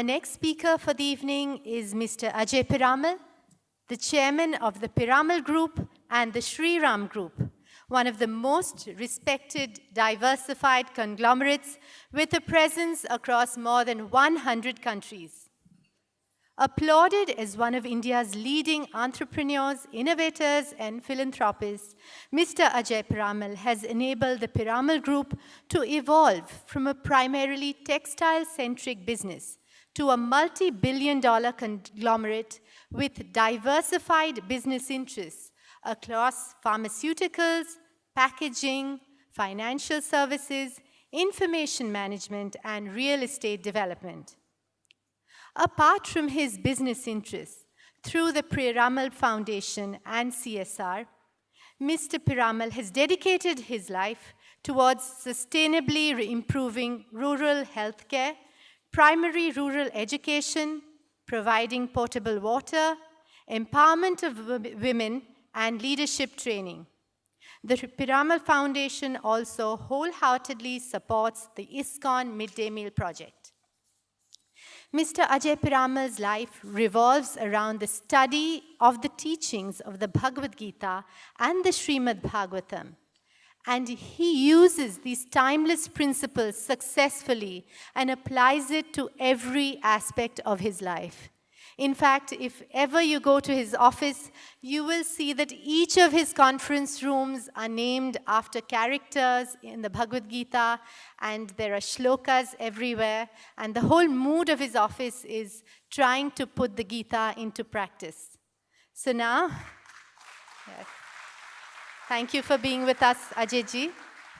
Our next speaker for the evening is Mr. Ajay Piramal, the chairman of the Piramal Group and the Sri Ram Group, one of the most respected, diversified conglomerates with a presence across more than 100 countries. Applauded as one of India's leading entrepreneurs, innovators, and philanthropists, Mr. Ajay Piramal has enabled the Piramal Group to evolve from a primarily textile-centric business to a multi-billion-dollar conglomerate with diversified business interests across pharmaceuticals, packaging, financial services, information management, and real estate development. Apart from his business interests, through the Piramal Foundation and CSR, Mr. Piramal has dedicated his life towards sustainably improving rural healthcare, primary rural education, providing potable water, empowerment of women, and leadership training. The Piramal Foundation also wholeheartedly supports the ISKCON Midday Meal Project. Mr. Ajay Piramal's life revolves around the study of the teachings of the Bhagavad Gita and the Srimad Bhagavatam. And he uses these timeless principles successfully and applies it to every aspect of his life. In fact, if ever you go to his office, you will see that each of his conference rooms are named after characters in the Bhagavad Gita, and there are shlokas everywhere, and the whole mood of his office is trying to put the Gita into practice. So now, yes, thank you for being with us, Ajay-ji,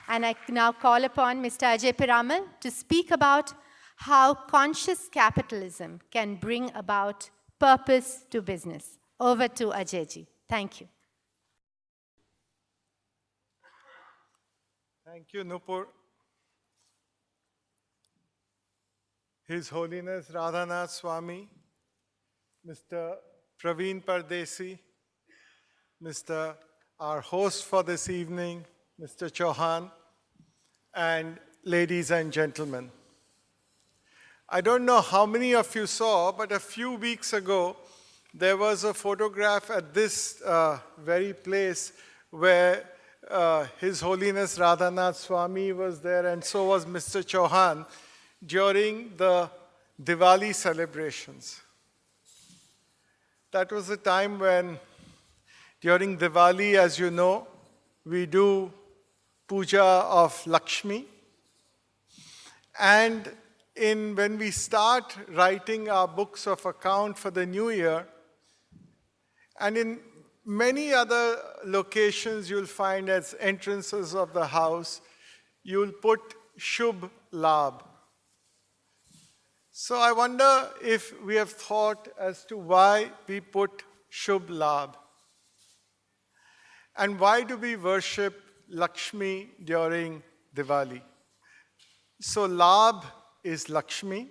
and I now call upon Mr. Ajay Piramal to speak about how conscious capitalism can bring about purpose to business. Over to Ajay-ji. Thank you. Thank you, Nupur. His Holiness Radhanath Swami, Mr. Praveen Pardesi, our host for this evening, Mr. Chauhan, and ladies and gentlemen. I don't know how many of you saw, but a few weeks ago, there was a photograph at this very place where His Holiness Radhanath Swami was there, and so was Mr. Chauhan during the Diwali celebrations. That was a time when, during Diwali, as you know, we do puja of Lakshmi, and when we start writing our books of account for the new year, and in many other locations you'll find as entrances of the house, you'll put Shubh Labh. So I wonder if we have thought as to why we put Shubh Labh. And why do we worship Lakshmi during Diwali? So Labh is Lakshmi,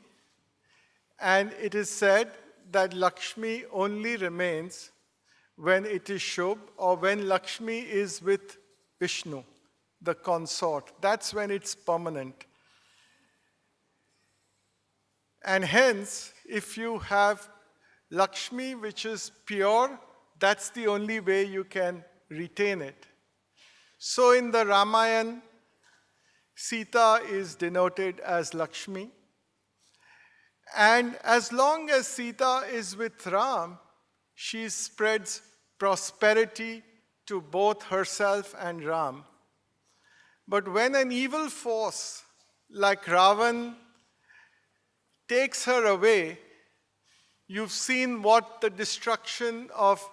and it is said that Lakshmi only remains when it is Shubh, or when Lakshmi is with Vishnu, the consort. That's when it's permanent. And hence, if you have Lakshmi which is pure, that's the only way you can retain it. So in the Ramayana, Sita is denoted as Lakshmi. And as long as Sita is with Ram, she spreads prosperity to both herself and Ram. But when an evil force like Ravan takes her away, you've seen what the destruction of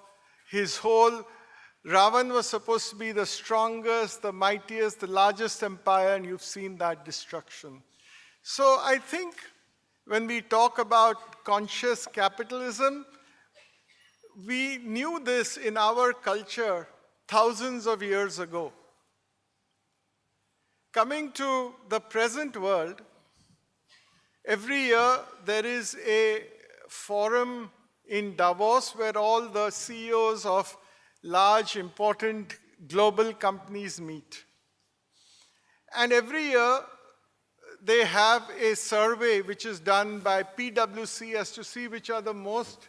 his whole Ravan was supposed to be the strongest, the mightiest, the largest empire, and you've seen that destruction. So I think when we talk about conscious capitalism, we knew this in our culture thousands of years ago. Coming to the present world, every year there is a forum in Davos where all the CEOs of large, important global companies meet. And every year, they have a survey which is done by PwC as to see which are the most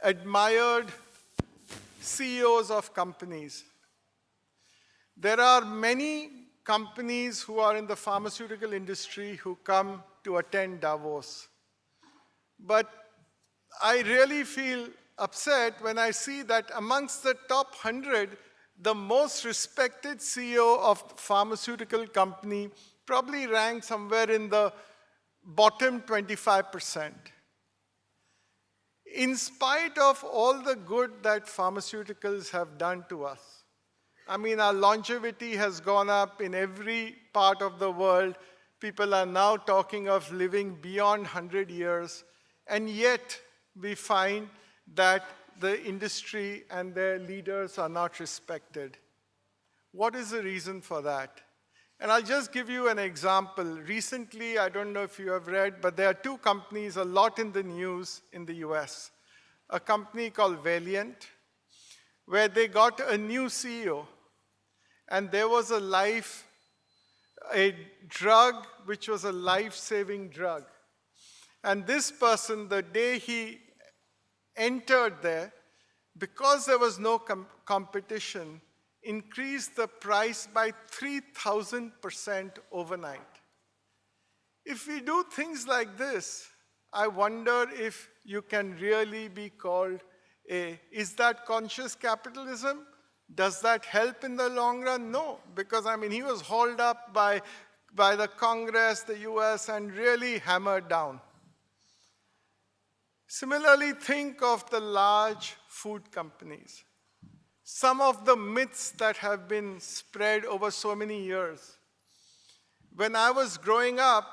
admired CEOs of companies. There are many companies who are in the pharmaceutical industry who come to attend Davos. But I really feel upset when I see that amongst the top 100, the most respected CEO of pharmaceutical company probably ranked somewhere in the bottom 25%. In spite of all the good that pharmaceuticals have done to us, I mean, our longevity has gone up in every part of the world. People are now talking of living beyond 100 years, and yet we find that the industry and their leaders are not respected. What is the reason for that? And I'll just give you an example. Recently, I don't know if you have read, but there are two companies a lot in the news in the US. A company called Valiant, where they got a new CEO, and there was a drug which was a life-saving drug. And this person, the day he entered there, because there was no competition, increased the price by 3,000% overnight. If we do things like this, I wonder if you can really be called is that conscious capitalism? Does that help in the long run? No, because I mean, he was hauled up by the Congress, the US, and really hammered down. Similarly, think of the large food companies. Some of the myths that have been spread over so many years. When I was growing up,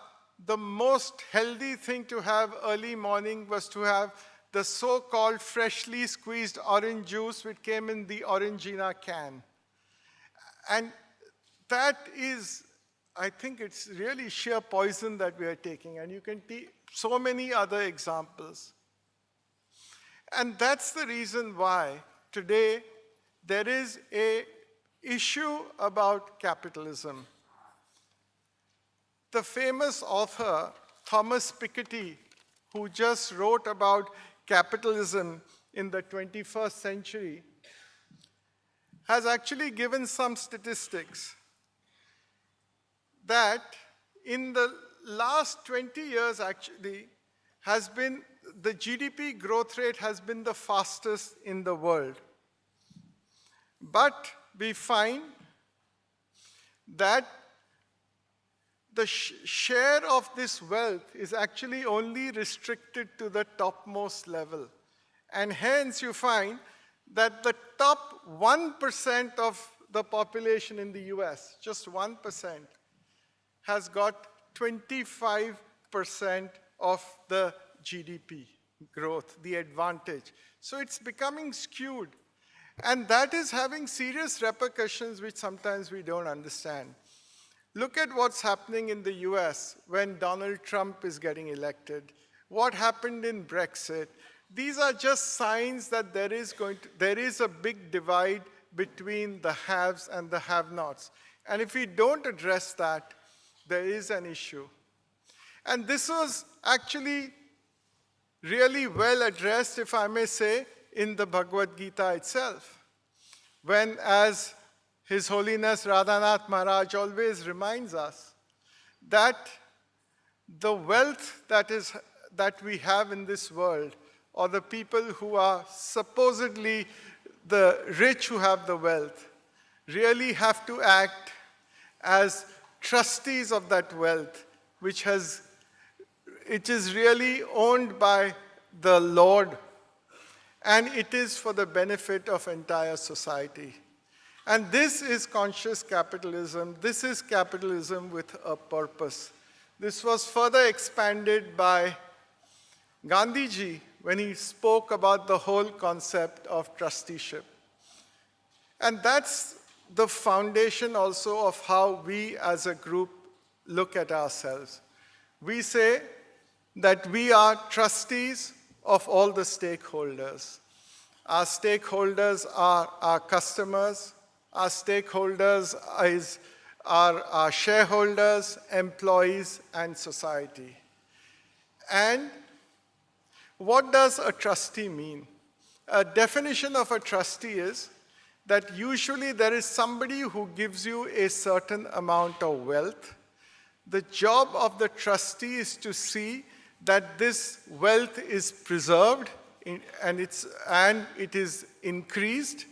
the most healthy thing to have early morning was to have the so-called freshly squeezed orange juice which came in the Orangina can. And that is, I think it's really sheer poison that we are taking, and you can take so many other examples. And that's the reason why today there is an issue about capitalism. The famous author, Thomas Piketty, who just wrote about capitalism in the 21st century, has actually given some statistics that in the last 20 years actually the GDP growth rate has been the fastest in the world. But we find that the share of this wealth is actually only restricted to the topmost level. And hence you find that the top 1% of the population in the US, just 1%, has got 25% of the GDP growth, the advantage. So it's becoming skewed. And that is having serious repercussions which sometimes we don't understand. Look at what's happening in the US when Donald Trump is getting elected. What happened in Brexit? These are just signs that there is a big divide between the haves and the have-nots. And if we don't address that, there is an issue. And this was actually really well addressed, if I may say, in the Bhagavad Gita itself. When, as His Holiness Radhanath Maharaj always reminds us, that the wealth that we have in this world, or the people who are supposedly the rich who have the wealth, really have to act as trustees of that wealth, it is really owned by the Lord, and it is for the benefit of entire society. And this is conscious capitalism. This is capitalism with a purpose. This was further expanded by Gandhiji when he spoke about the whole concept of trusteeship. And that's the foundation also of how we as a group look at ourselves. We say that we are trustees of all the stakeholders. Our stakeholders are our customers. Our stakeholders are our shareholders, employees, and society. And what does a trustee mean? A definition of a trustee is that usually there is somebody who gives you a certain amount of wealth. The job of the trustee is to see that this wealth is preserved and it is increased,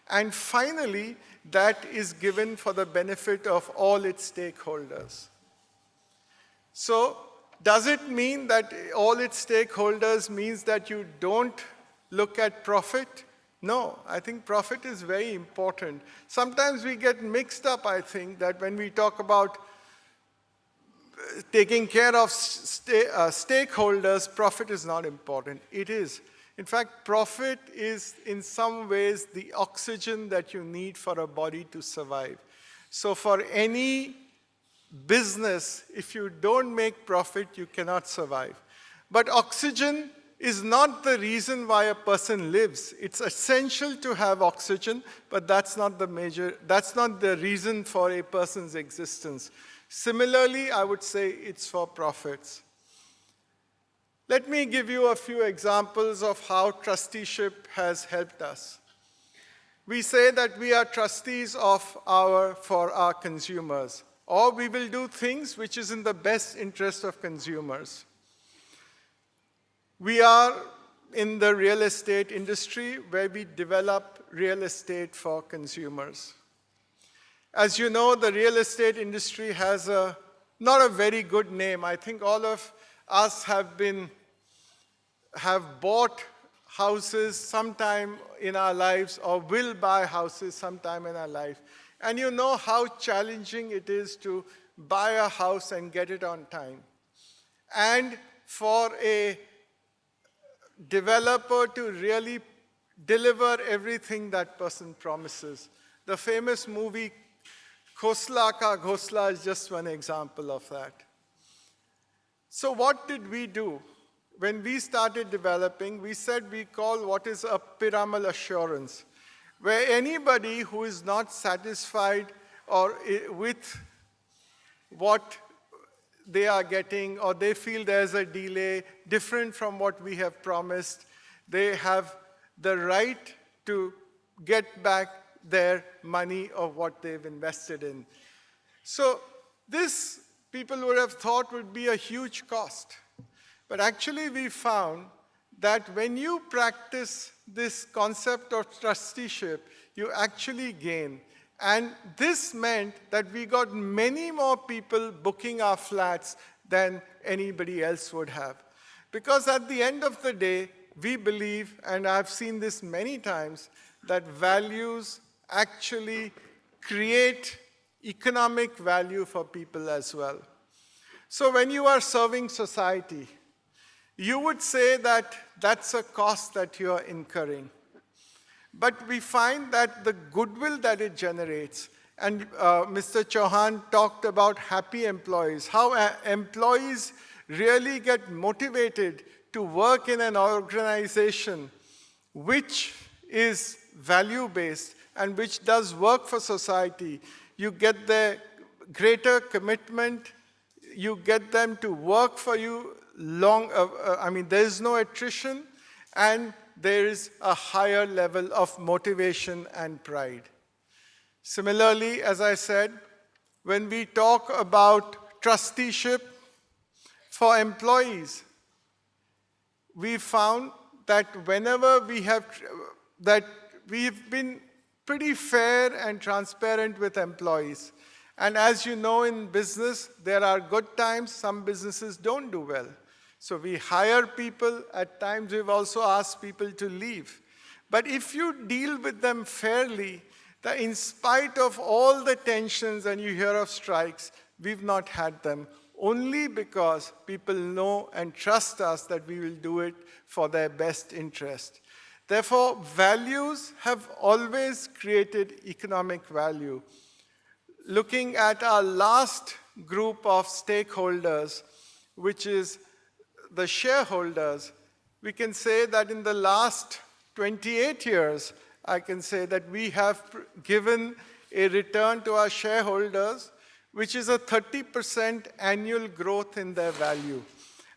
and finally, that is given for the benefit of all its stakeholders. So, does it mean that all its stakeholders means that you don't look at profit? No, I think profit is very important. Sometimes we get mixed up, I think, that when we talk about taking care of stakeholders, profit is not important. It is. In fact, profit is in some ways the oxygen that you need for a body to survive. So for any business, if you don't make profit, you cannot survive. But oxygen is not the reason why a person lives. It's essential to have oxygen, but that's not the reason for a person's existence. Similarly, I would say it's for profits. Let me give you a few examples of how trusteeship has helped us. We say that we are trustees for our consumers, or we will do things which is in the best interest of consumers. We are in the real estate industry where we develop real estate for consumers. As you know, the real estate industry has not a very good name. I think all of us have bought houses sometime in our lives or will buy houses sometime in our life. And you know how challenging it is to buy a house and get it on time. And for a developer to really deliver everything that person promises. The famous movie Khosla Ka Ghosla is just one example of that. So what did we do? When we started developing, we said we call what is a Piramal assurance, where anybody who is not satisfied or with what they are getting, or they feel there's a delay different from what we have promised, they have the right to get back their money of what they've invested in. So this, people would have thought, would be a huge cost. But actually we found that when you practice this concept of trusteeship, you actually gain. And this meant that we got many more people booking our flats than anybody else would have. Because at the end of the day, we believe, and I've seen this many times, that values actually create economic value for people as well. So when you are serving society, you would say that that's a cost that you are incurring. But we find that the goodwill that it generates, and Mr. Chauhan talked about happy employees, how employees really get motivated to work in an organization which is value-based and which does work for society. You get their greater commitment, you get them to work for you long, there is no attrition, and there is a higher level of motivation and pride. Similarly, as I said, when we talk about trusteeship for employees, we found that whenever we've been pretty fair and transparent with employees. And as you know, in business, there are good times, some businesses don't do well. So we hire people, at times we've also asked people to leave. But if you deal with them fairly, that in spite of all the tensions and you hear of strikes, we've not had them, only because people know and trust us that we will do it for their best interest. Therefore, values have always created economic value. Looking at our last group of stakeholders, which is the shareholders, we can say that in the last 28 years, I can say that we have given a return to our shareholders which is a 30% annual growth in their value.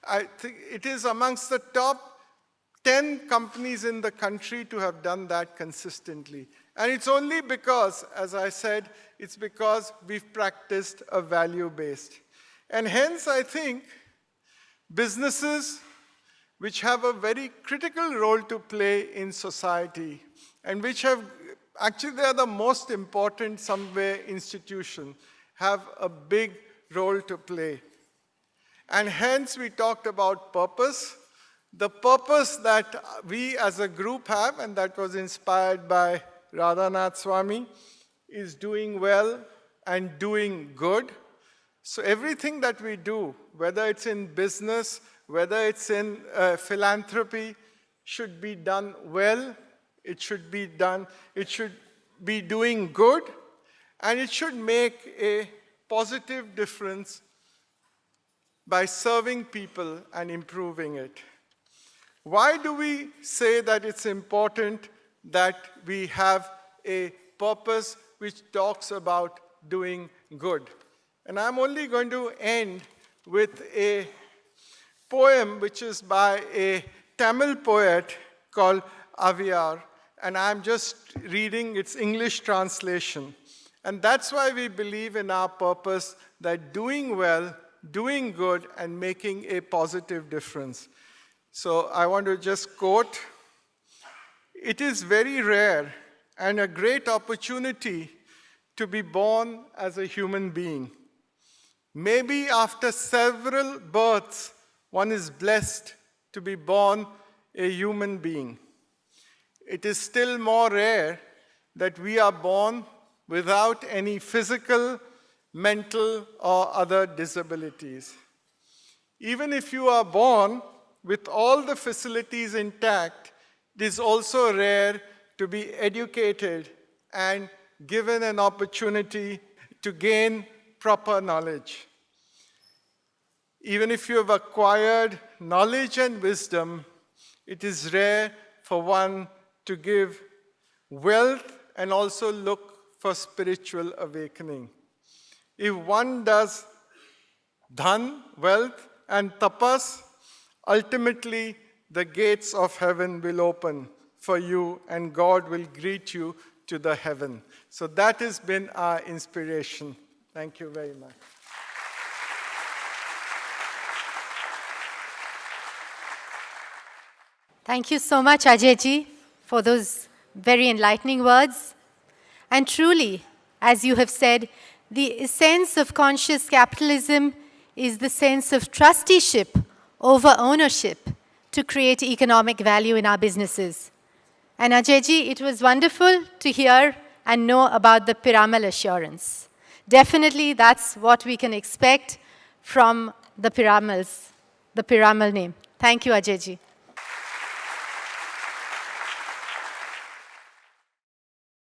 I think it is amongst the top 10 companies in the country to have done that consistently. And it's only because, as I said, it's because we've practiced a value-based. And hence, I think, businesses which have a very critical role to play in society and which have, actually they are the most important somewhere institution, have a big role to play. And hence we talked about purpose. The purpose that we as a group have, and that was inspired by Radhanath Swami, is doing well and doing good. So everything that we do, whether it's in business, whether it's in philanthropy, should be done well, it should be doing good, and it should make a positive difference by serving people and improving it. Why do we say that it's important that we have a purpose which talks about doing good? And I'm only going to end with a poem which is by a Tamil poet called Aviyar, and I'm just reading its English translation. And that's why we believe in our purpose, that doing well, doing good, and making a positive difference. So I want to just quote, "It is very rare and a great opportunity to be born as a human being. Maybe after several births, one is blessed to be born a human being. It is still more rare that we are born without any physical, mental, or other disabilities. Even if you are born with all the facilities intact, it is also rare to be educated and given an opportunity to gain proper knowledge. Even if you have acquired knowledge and wisdom, it is rare for one to give wealth and also look for spiritual awakening. If one does dhan, wealth, and tapas, ultimately the gates of heaven will open for you and God will greet you to the heaven." So that has been our inspiration. Thank you very much. Thank you so much, Ajay-ji, for those very enlightening words. And truly, as you have said, the essence of conscious capitalism is the sense of trusteeship over ownership to create economic value in our businesses. And Ajay-ji, it was wonderful to hear and know about the Piramal assurance. Definitely, that's what we can expect from the Piramals, the Piramal name. Thank you, Ajay-ji.